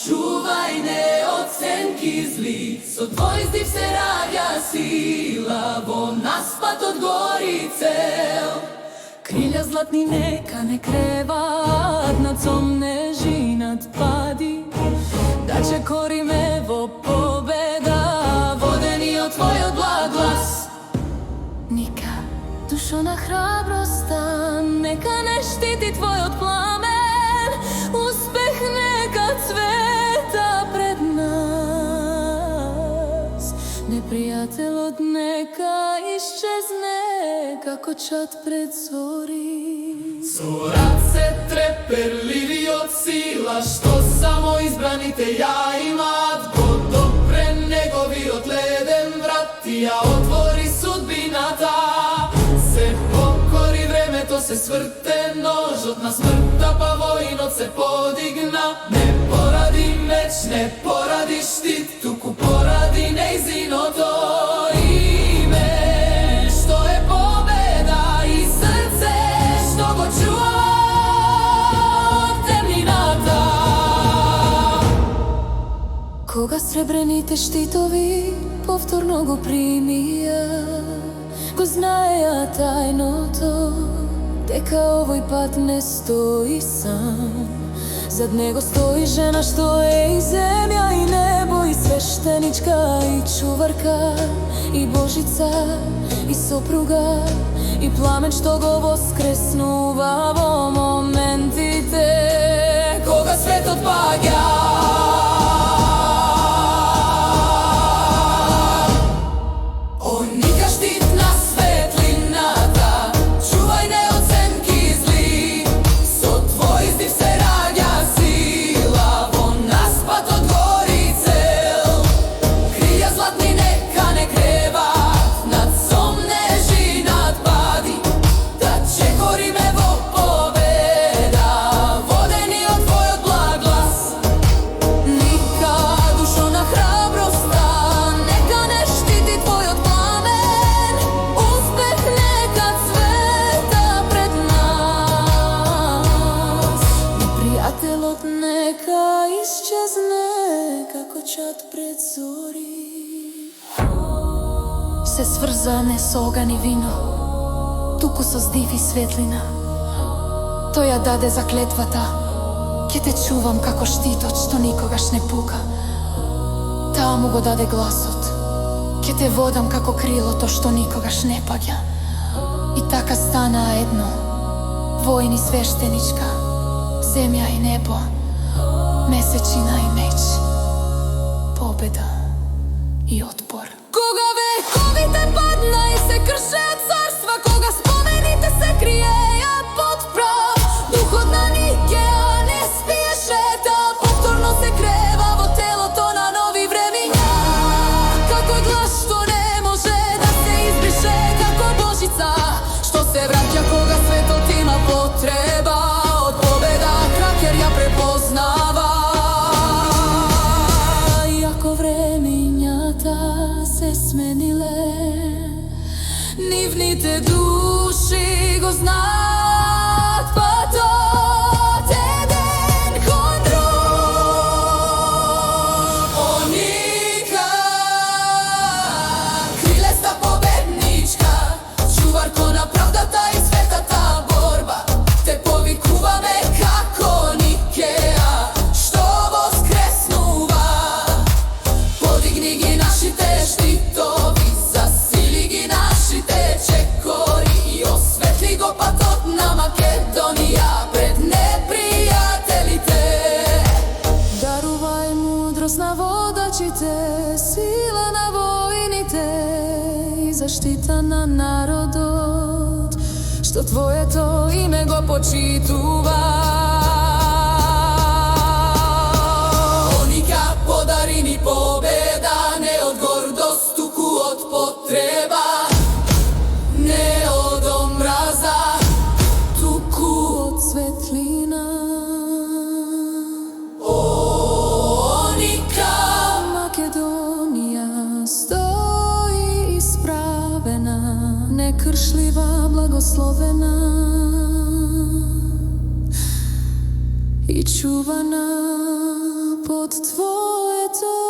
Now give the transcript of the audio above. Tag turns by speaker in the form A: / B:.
A: Čuvaj ne od senki zli, so tvoj zdiv se rađa sila, bo naspad od gori cel. Krilja zlatni neka ne krevat, nad som neži nadpadi, da će korime vo pobeda, vodeni od tvoj odblag glas. Nika, dušo na hrabrosta, neka ne štiti tvoj od plamen, uspeh neka cveta pred nas. Neprijatelj od neka iščezne kako čad pred zori. Zorat se treperljivi od sila, što samo izbranite ja imat, god dopre negovi od ledem vratija, otvori sudbina ta. Se pokori vreme, to se svrte nož od nas smrta, pa vojnot se podigna. Ne poradi meč, ne poradi štit, tuku poradi neizino to ime, što je pobeda i srce što go čuva od temninata. Koga srebreните štitovi повторно го примија, го знаеа тајното, дека овој пат не стои сам. Зад него стои жена што е и земја и небо, и свештеничка и чуварка, и Божица и сопруга, и пламен што го воскреснува во моментите кога светот паѓа. Neka iščezne kako čad pred zori. Se сврзане со оган и вино, туку со здив и светлина. Тој ја даде заклетвата, ќе те чувам како штитот што никогаш не пука. Таа му го даде гласот, ќе те водам како крилото што никогаш не паѓа. И така стана едно, војни свештеничка, земја и небо, месечина и меч, победа и отпор. Кога вековите падна и се кршеа царства, кога спомените се криеја под прав, духот на Никеа не спиеше, таа повторно се крева во телото на нови времиња. Како глас што не може да се избрише, како Божица што се враќа кога светот има потреба од победа, кракер ја препознава. Се смениле, нивните души го знаат патот еден кон друг. О, Ника, крилеста победничка, чуварко на правдата и светата борба, те повикуваме како Никеа што воскреснува. Подигни ги нашите штитови, засили ги нашите чекори и осветли го патот на Македонија пред непријателите. Дарувај мудрост на водачите, сила на војните и заштита на народот што твоето име го почитува. Ника, подари ни победа, не од гордост, туку од потреба, не од омраза, туку од светлина. некршлива, благословена и чувана под Твоето